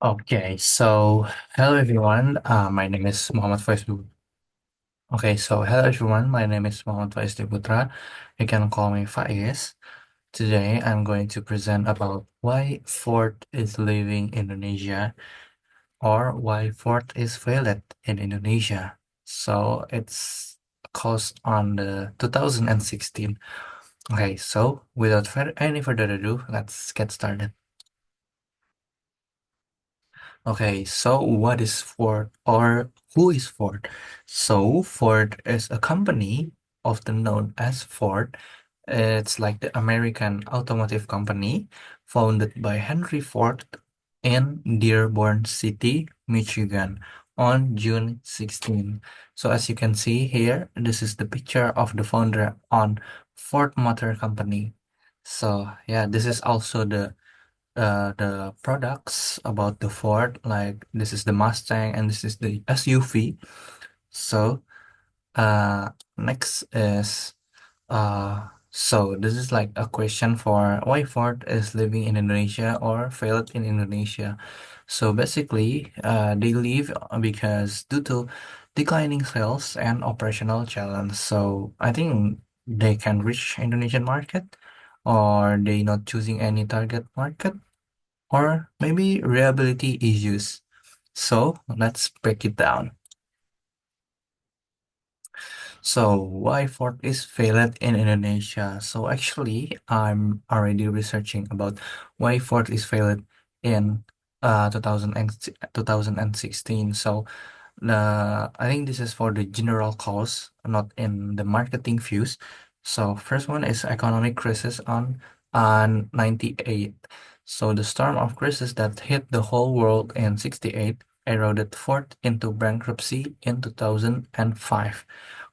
Hello everyone. My name is Muhammad Faiz. Hello everyone. My name is Muhammad Faiz Dwiputra. You can call me Faiz. Today, I'm going to present about why Ford is leaving Indonesia or why Ford is failed in Indonesia. So it's caused on the 2016. Without any further ado, let's get started. What is Ford or who is Ford? Ford is a company often known as Ford. It's like the American automotive company founded by Henry Ford in Dearborn City, Michigan on June 16. So as you can see here, this is the picture of the founder on Ford Motor Company. So yeah, this is also the products about the Ford, like this is the Mustang and this is the SUV. So uh next is this is like a question for why Ford is living in Indonesia or failed in Indonesia. So basically they leave because due to declining sales and operational challenge. So I think they can reach Indonesian market or they not choosing any target market or maybe reliability issues. So let's break it down. So why Ford is failed in Indonesia? So actually, I'm already researching about why Ford is failed in 2016. So I think this is for the general cause, not in the marketing views. So first one is economic crisis on 98. So the storm of crisis that hit the whole world in 68 eroded Ford into bankruptcy in 2005.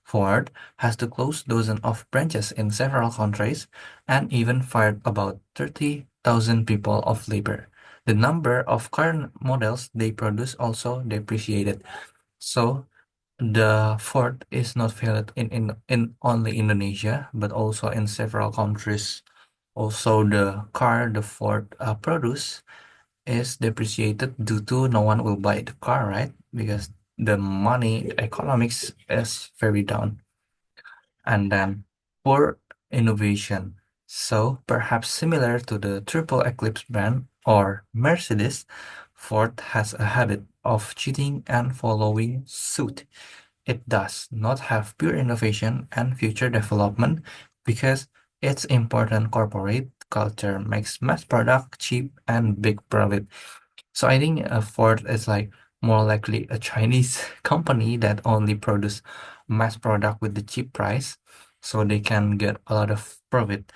Ford has to close dozens of branches in several countries and even fired about 30,000 people of labor. The number of car models they produce also depreciated. So the Ford is not failed in only Indonesia, but also in several countries. Also, the car the Ford produce is depreciated due to no one will buy the car, right? Because the money economics is very down. And then poor innovation. So perhaps similar to the Triple Eclipse brand or Mercedes, Ford has a habit of cheating and following suit. It does not have pure innovation and future development because its important corporate culture makes mass product cheap and big profit. So I think Ford is like more likely a Chinese company that only produce mass product with the cheap price, so they can get a lot of profit.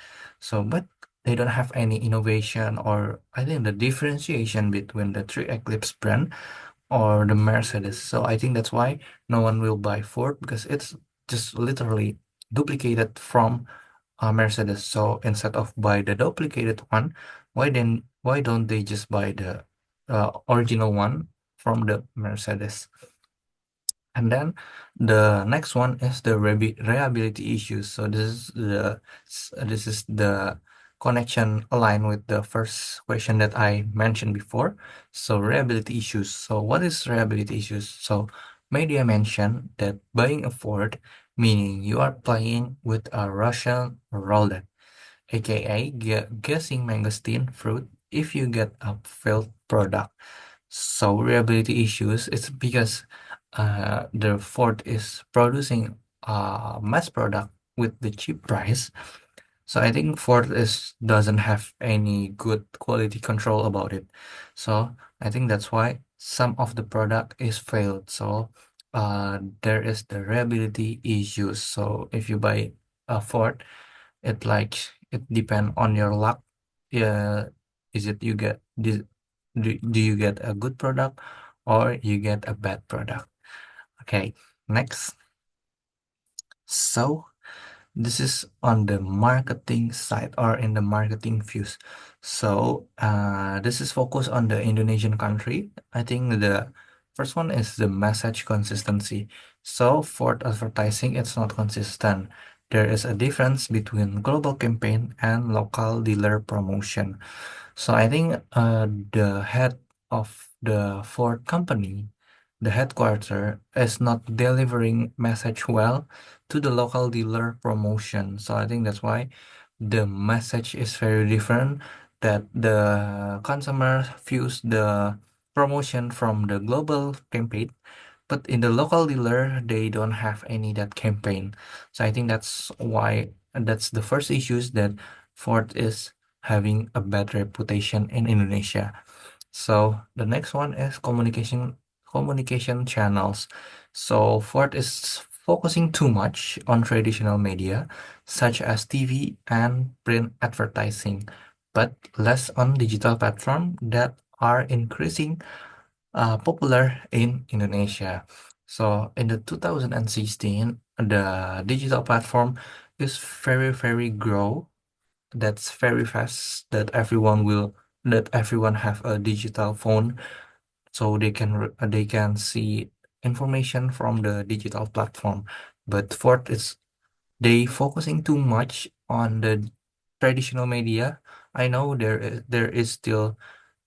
But they don't have any innovation or I think the differentiation between the three Eclipse brand or the Mercedes. So I think that's why no one will buy Ford because it's just literally duplicated from Mercedes. So instead of buy the duplicated one, why don't they just buy the original one from the Mercedes? And then the next one is the reliability issues. So this is the connection aligned with the first question that I mentioned before. So reliability issues. So what is reliability issues? So media mentioned that buying a Ford, meaning you are playing with a Russian roulette, aka guessing mangosteen fruit if you get a failed product. So reliability issues, it's because the Ford is producing a mass product with the cheap price. So I think Ford is doesn't have any good quality control about it. So I think that's why some of the product is failed. So there is the reliability issues. So if you buy a Ford, it depend on your luck. Yeah, is it you get do you get a good product or you get a bad product? Okay, next. So this is on the marketing side or in the marketing views. So this is focused on the Indonesian country. I think the first one is the message consistency. So for advertising, it's not consistent. There is a difference between global campaign and local dealer promotion. So I think the head of the Ford company, the headquarter, is not delivering message well to the local dealer promotion. So I think that's why the message is very different, that the consumer views the promotion from the global campaign, but in the local dealer they don't have any that campaign. So I think that's why, that's the first issues, that Ford is having a bad reputation in Indonesia. So the next one is communication channels. So Ford is focusing too much on traditional media such as TV and print advertising, but less on digital platform that are increasing popular in Indonesia. So in the 2016, the digital platform is very grow. That's very fast, that everyone have a digital phone, so they can see information from the digital platform. But fourth is they focusing too much on the traditional media. I know there is still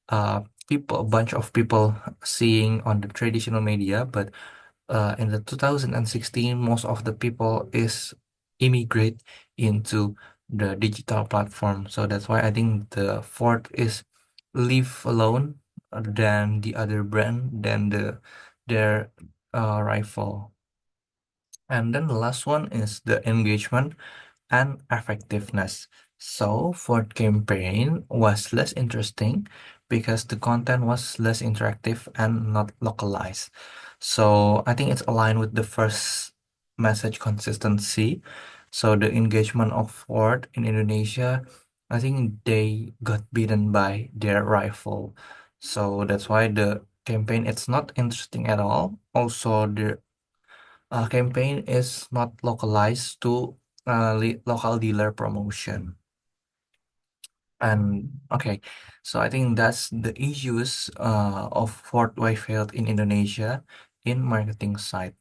a bunch of people seeing on the traditional media, but in the 2016, most of the people is immigrate into the digital platform. So that's why I think the Ford is leave alone than the other brand, than their rival. And then the last one is the engagement and effectiveness. So Ford campaign was less interesting because the content was less interactive and not localized. So I think it's aligned with the first message consistency. So the engagement of Ford in Indonesia, I think they got beaten by their rival. So that's why the campaign it's not interesting at all. Also, the campaign is not localized to local dealer promotion. And okay, so I think that's the issues of Fort Whitefield in Indonesia in marketing side.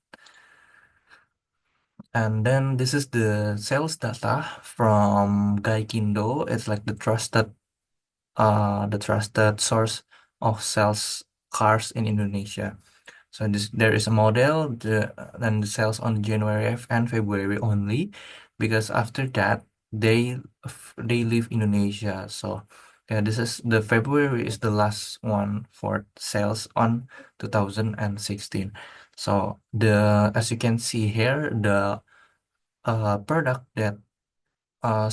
And then this is the sales data from Gaikindo. It's like the trusted source of sales cars in Indonesia. So there is a model, and the sales on January and February only, because after that they leave Indonesia. So yeah, this is the February is the last one for sales on 2016. So the as you can see here, the product that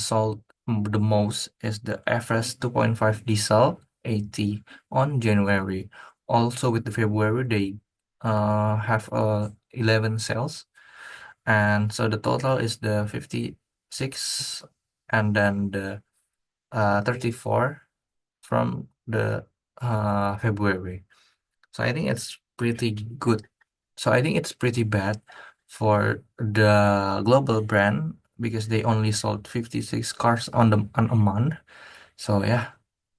sold the most is the FS 2.5 diesel 80 on January. Also with the February, they have 11 sales. And so the total is the 56 and then the 34 from the February. So I think it's pretty good. So I think it's pretty bad for the global brand because they only sold 56 cars on a month. So yeah,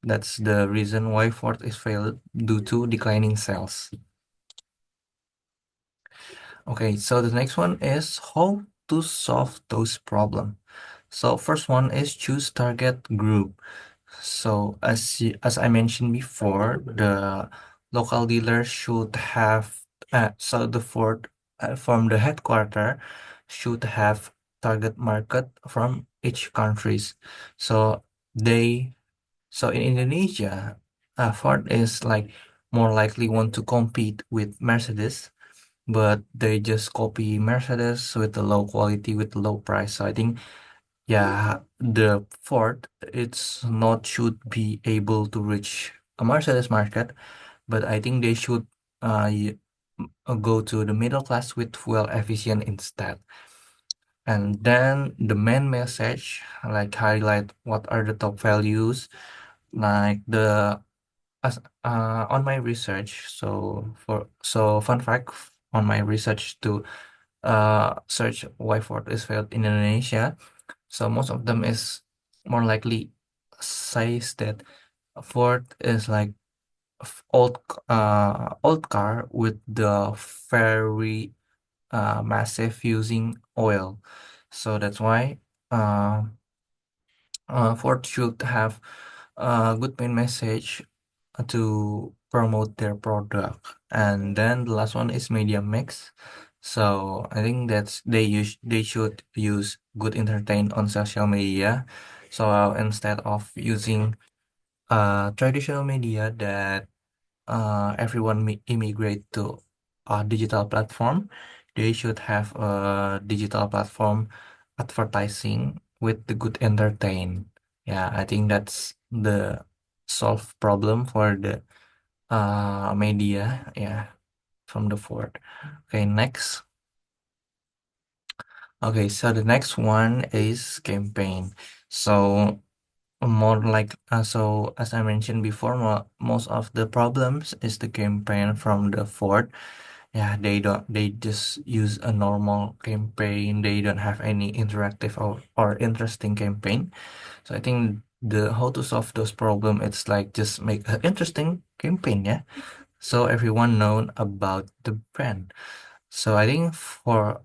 that's the reason why Ford is failed due to declining sales. Okay, so the next one is how to solve those problems. So first one is choose target group. So as I mentioned before, the local dealer should have so the Ford from the headquarter should have target market from each countries. So they so in Indonesia, Ford is like more likely want to compete with Mercedes, but they just copy Mercedes with the low quality with low price. So I think yeah, the Ford, it's not should be able to reach a Mercedes market, but I think they should go to the middle class with fuel efficient instead. And then the main message, like highlight what are the top values, like the as on my research. So fun fact on my research to search why Ford is failed in Indonesia. So most of them is more likely says that Ford is like old car with the very massive using oil. So that's why uh, Ford should have a good main message to promote their product. And then the last one is media mix. So I think that's they should use good entertain on social media. So instead of using traditional media that everyone immigrate to a digital platform, they should have a digital platform advertising with the good entertain. Yeah, I think that's the solve problem for the media. Yeah, from the Ford. Okay, next. Okay, so the next one is campaign. So more like so as I mentioned before, most of the problems is the campaign from the Ford. Yeah, they just use a normal campaign. They don't have any interactive or interesting campaign. So I think the how to solve those problem, it's like just make an interesting campaign, yeah. So everyone known about the brand. So I think for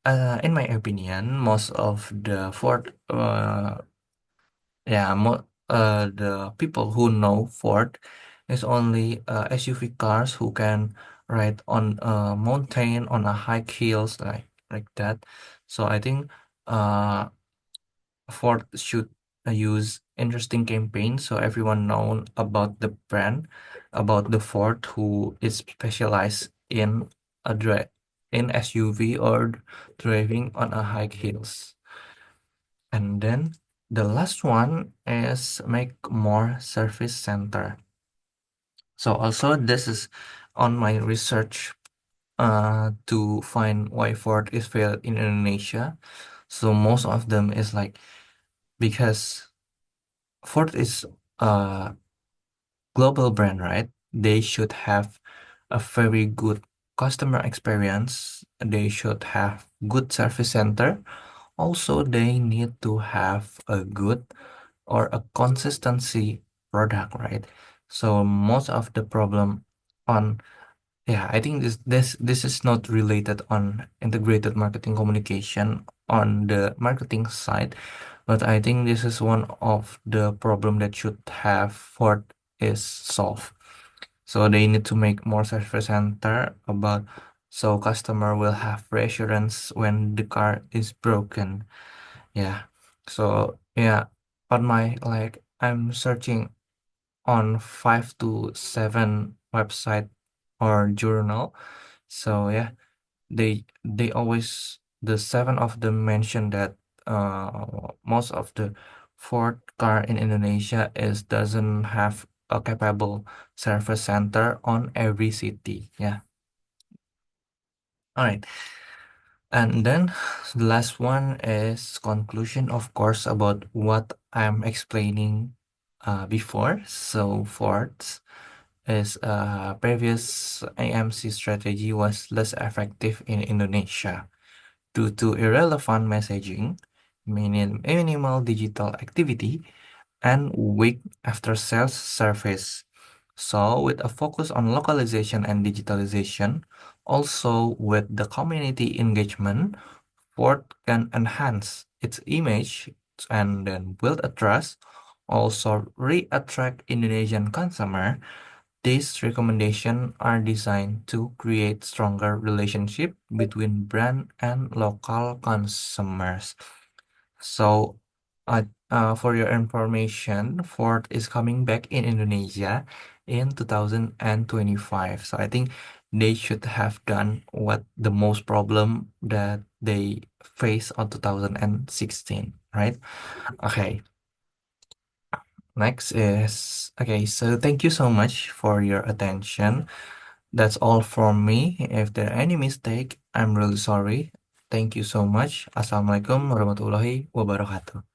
in my opinion, most of the Ford yeah, the people who know Ford is only SUV cars who can ride on a mountain on a high hills like that. So I think uh Ford should use interesting campaigns so everyone known about the brand, about the Ford who is specialized in a in SUV or driving on a high hills. And then the last one is make more service center. So also this is on my research to find why Ford is failed in Indonesia. So most of them is like because Ford is a global brand, right? They should have a very good customer experience. They should have good service center. Also, they need to have a good or a consistency product, right? So most of the problem on yeah, I think this is not related on integrated marketing communication on the marketing side, but I think this is one of the problem that should have Ford is solved. So they need to make more service center about so customer will have reassurance when the car is broken. Yeah. So yeah, on my like I'm searching on 5 to 7 website or journal. So yeah, they always the 7 of them mention that most of the Ford car in Indonesia is doesn't have a capable service center on every city. Yeah. All right. And then the last one is conclusion, of course, about what I'm explaining before. So Ford's is previous AMC strategy was less effective in Indonesia due to irrelevant messaging, minimal digital activity, and weak after-sales service. So, with a focus on localization and digitalization, also with the community engagement, Ford can enhance its image and then build a trust, also re-attract Indonesian consumer. These recommendations are designed to create stronger relationship between brand and local consumers. So, for your information, Ford is coming back in Indonesia in 2025. So I think they should have done what the most problem that they faced on 2016, right? Okay. Next is okay, so thank you so much for your attention. That's all from me. If there are any mistake, I'm really sorry. Thank you so much. Assalamualaikum warahmatullahi wabarakatuh.